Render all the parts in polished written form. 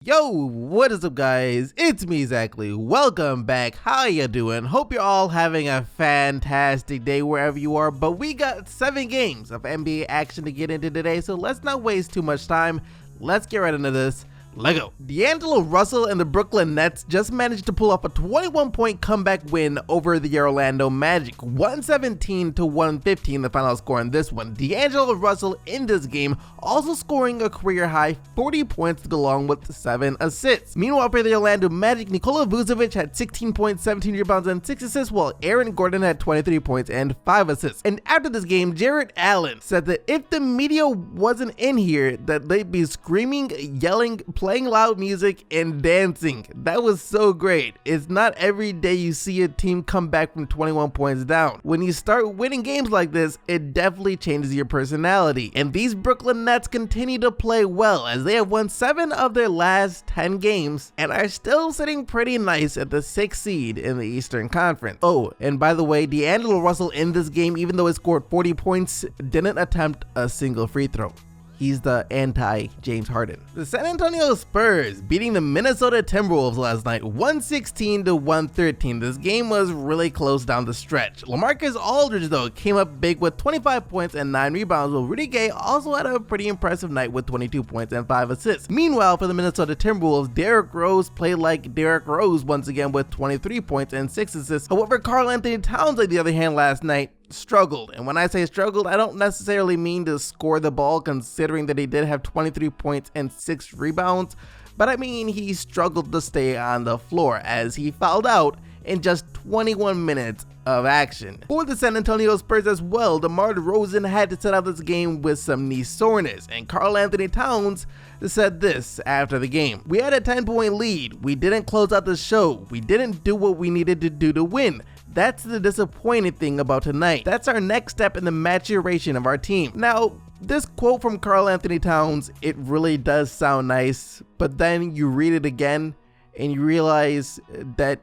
Yo, what is up guys? It's me, Zachary. Welcome back. How you doing? Hope you're all having a fantastic day wherever you are, but we got 7 games of NBA action to get into today, so let's not waste too much time. Let's get right into this. Let's go. D'Angelo Russell and the Brooklyn Nets just managed to pull off a 21-point comeback win over the Orlando Magic. 117-115 the final score in this one. D'Angelo Russell in this game also scoring a career high 40 points along with 7 assists. Meanwhile, for the Orlando Magic, Nikola Vucevic had 16 points, 17 rebounds, and 6 assists, while Aaron Gordon had 23 points and 5 assists. And after this game, Jarrett Allen said that if the media wasn't in here, that they'd be screaming, yelling, playing loud music, and dancing. That was so great. It's not every day you see a team come back from 21 points down. When you start winning games like this, it definitely changes your personality. And these Brooklyn Nets continue to play well, as they have won 7 of their last 10 games and are still sitting pretty nice at the 6th seed in the Eastern Conference. Oh, and by the way, D'Angelo Russell in this game, even though he scored 40 points, didn't attempt a single free throw. He's the anti-James Harden. The San Antonio Spurs beating the Minnesota Timberwolves last night, 116-113. This game was really close down the stretch. LaMarcus Aldridge, though, came up big with 25 points and 9 rebounds, while Rudy Gay also had a pretty impressive night with 22 points and 5 assists. Meanwhile, for the Minnesota Timberwolves, Derrick Rose played like Derrick Rose once again with 23 points and 6 assists. However, Karl-Anthony Towns, on the other hand, last night, struggled. And when I say struggled, I don't necessarily mean to score the ball, considering that he did have 23 points and 6 rebounds, but I mean he struggled to stay on the floor as he fouled out in just 21 minutes of action. For the San Antonio Spurs as well, DeMar DeRozan had to set out this game with some knee soreness, and Karl-Anthony Towns said this after the game: "We had a 10-point lead. We didn't close out the show. We didn't do what we needed to do to win. That's the disappointing thing about tonight. That's our next step in the maturation of our team." Now, this quote from Karl-Anthony Towns, it really does sound nice, but then you read it again and you realize that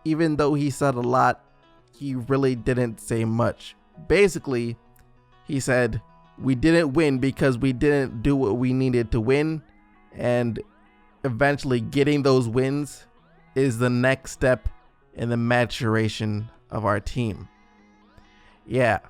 even though he said a lot, he really didn't say much. Basically, he said, we didn't win because we didn't do what we needed to win, and eventually getting those wins is the next step in the maturation of our team. Yeah.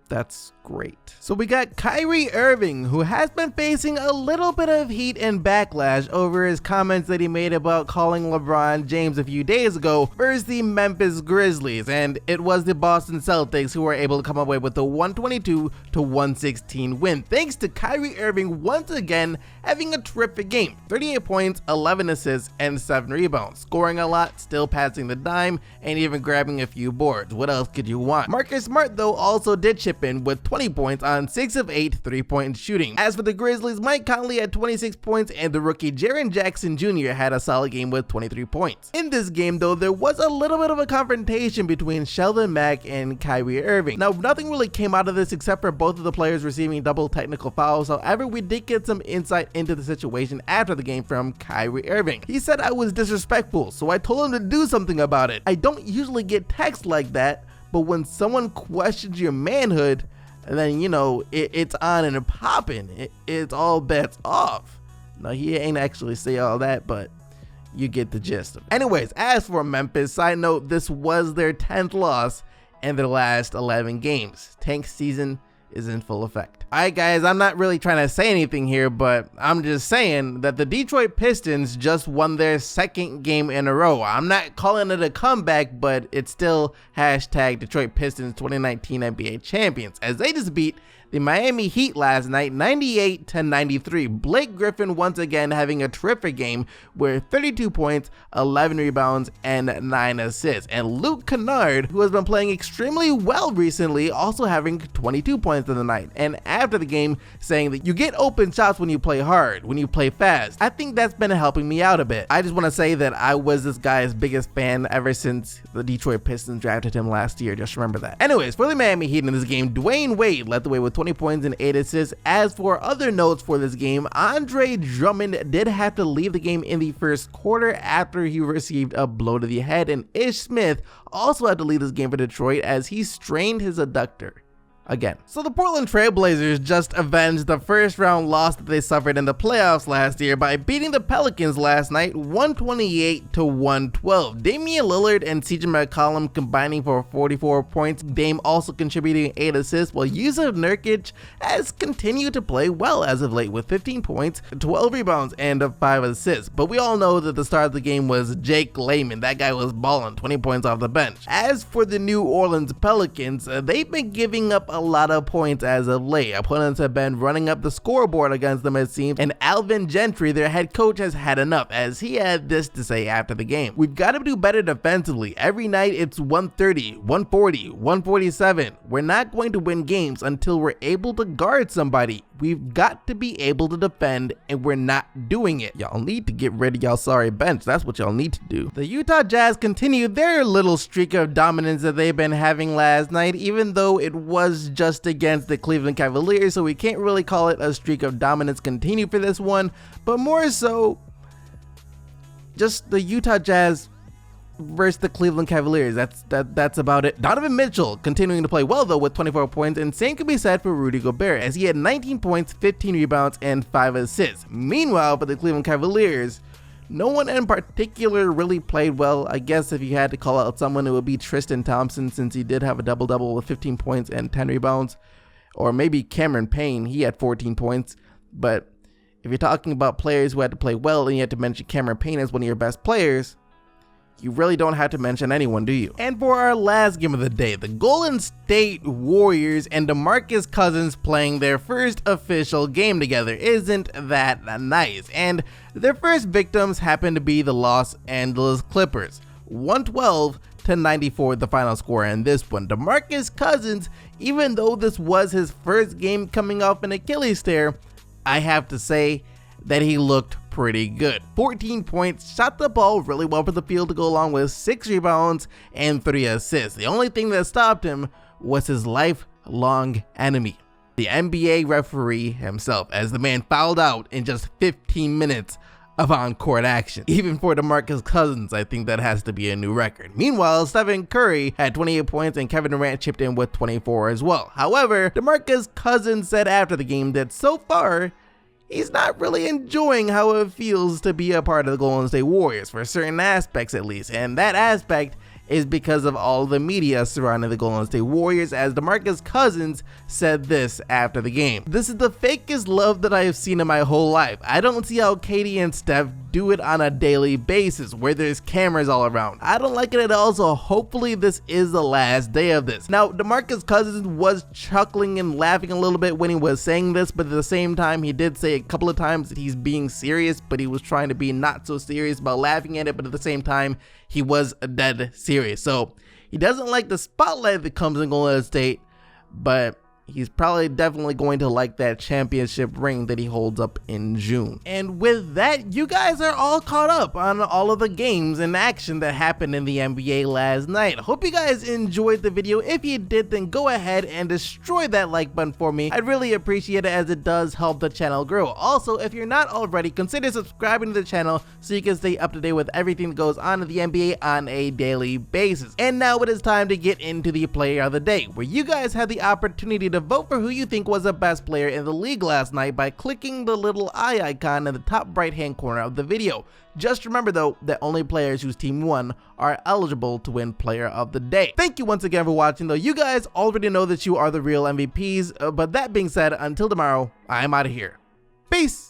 That's great. So we got Kyrie Irving, who has been facing a little bit of heat and backlash over his comments that he made about calling LeBron James a few days ago versus the Memphis Grizzlies, and it was the Boston Celtics who were able to come away with a 122-116 win, thanks to Kyrie Irving once again having a terrific game. 38 points, 11 assists, and 7 rebounds, scoring a lot, still passing the dime, and even grabbing a few boards. What else could you want? Marcus Smart, though, also did chip in with 20 points on 6 of 8 3-point shooting. As for the Grizzlies, Mike Conley had 26 points, and the rookie Jaren Jackson Jr. had a solid game with 23 points. In this game, though, there was a little bit of a confrontation between Sheldon Mack and Kyrie Irving. Now, nothing really came out of this except for both of the players receiving double technical fouls. However, we did get some insight into the situation after the game from Kyrie Irving. He said I was disrespectful, so I told him to do something about it. I don't usually get texts like that, but when someone questions your manhood, then, you know, it's on and popping. It's all bets off. Now, he ain't actually say all that, but you get the gist of it. Anyways, as for Memphis, side note, this was their 10th loss in their last 11 games. Tank season is in full effect. Alright guys, I'm not really trying to say anything here, but I'm just saying that the Detroit Pistons just won their 2nd game in a row. I'm not calling it a comeback, but it's still hashtag Detroit Pistons 2019 NBA champions, as they just beat the Miami Heat last night 98-93. Blake Griffin once again having a terrific game with 32 points, 11 rebounds, and 9 assists. And Luke Kennard, who has been playing extremely well recently, also having 22 points in the night. And after the game, saying that you get open shots when you play hard, when you play fast. I think that's been helping me out a bit. I just want to say that I was this guy's biggest fan ever since the Detroit Pistons drafted him last year. Just remember that. Anyways, for the Miami Heat in this game, Dwayne Wade led the way with 20 points and 8 assists. As for other notes for this game, Andre Drummond did have to leave the game in the first quarter after he received a blow to the head, and Ish Smith also had to leave this game for Detroit as he strained his adductor. again. So the Portland Trail Blazers just avenged the first round loss that they suffered in the playoffs last year by beating the Pelicans last night 128-112. Damian Lillard and CJ McCollum combining for 44 points, Dame also contributing 8 assists, while Yusuf Nurkic has continued to play well as of late with 15 points, 12 rebounds, and 5 assists. But we all know that the star of the game was Jake Layman. That guy was balling, 20 points off the bench. As for the New Orleans Pelicans, they've been giving up a lot of points as of late. Opponents have been running up the scoreboard against them, it seems, and Alvin Gentry, their head coach, has had enough, as he had this to say after the game. We've got to do better defensively. Every night it's 130, 140, 147. We're not going to win games until we're able to guard somebody. We've got to be able to defend, and we're not doing it. Y'all need to get rid of y'all sorry bench. That's what y'all need to do. The Utah Jazz continued their little streak of dominance that they've been having last night, even though it was just against the Cleveland Cavaliers, so we can't really call it a streak of dominance continue for this one, but more so just the Utah Jazz versus the Cleveland Cavaliers. That's about it. Donovan Mitchell continuing to play well though with 24 points, and same can be said for Rudy Gobert, as he had 19 points, 15 rebounds, and 5 assists. Meanwhile, for the Cleveland Cavaliers, no one in particular really played well. I guess if you had to call out someone, it would be Tristan Thompson, since he did have a double-double with 15 points and 10 rebounds. Or maybe Cameron Payne, he had 14 points. But if you're talking about players who had to play well and you had to mention Cameron Payne as one of your best players, you really don't have to mention anyone, do you? And for our last game of the day, the Golden State Warriors and DeMarcus Cousins playing their first official game together. Isn't that nice? And their first victims happen to be the Los Angeles Clippers. 112-94 the final score in this one. DeMarcus Cousins, even though this was his first game coming off an Achilles tear, I have to say that he looked pretty good. 14 points, shot the ball really well for the field to go along with 6 rebounds and 3 assists. The only thing that stopped him was his lifelong enemy, the NBA referee himself, as the man fouled out in just 15 minutes of on-court action. Even for DeMarcus Cousins, I think that has to be a new record. Meanwhile, Stephen Curry had 28 points and Kevin Durant chipped in with 24 as well. However, DeMarcus Cousins said after the game that so far, he's not really enjoying how it feels to be a part of the Golden State Warriors, for certain aspects at least, and that aspect is because of all the media surrounding the Golden State Warriors, as DeMarcus Cousins said this after the game. "This is the fakest love that I have seen in my whole life. I don't see how Katie and Steph do it on a daily basis where there's cameras all around. I don't like it at all, so hopefully this is the last day of this." Now, DeMarcus Cousins was chuckling and laughing a little bit when he was saying this, but at the same time, he did say a couple of times that he's being serious, but he was trying to be not so serious about laughing at it, but at the same time, he was dead serious. So he doesn't like the spotlight that comes in Golden State, but he's probably definitely going to like that championship ring that he holds up in June. And with that, you guys are all caught up on all of the games and action that happened in the NBA last night. Hope you guys enjoyed the video. If you did, then go ahead and destroy that like button for me. I'd really appreciate it, as it does help the channel grow. Also, if you're not already, consider subscribing to the channel so you can stay up to date with everything that goes on in the NBA on a daily basis. And now it is time to get into the player of the day, where you guys have the opportunity to vote for who you think was the best player in the league last night by clicking the little eye icon in the top right hand corner of the video. Just remember though, that only players whose team won are eligible to win player of the day. Thank you once again for watching though. You guys already know that you are the real MVPs, but that being said, until tomorrow, I'm out of here. Peace!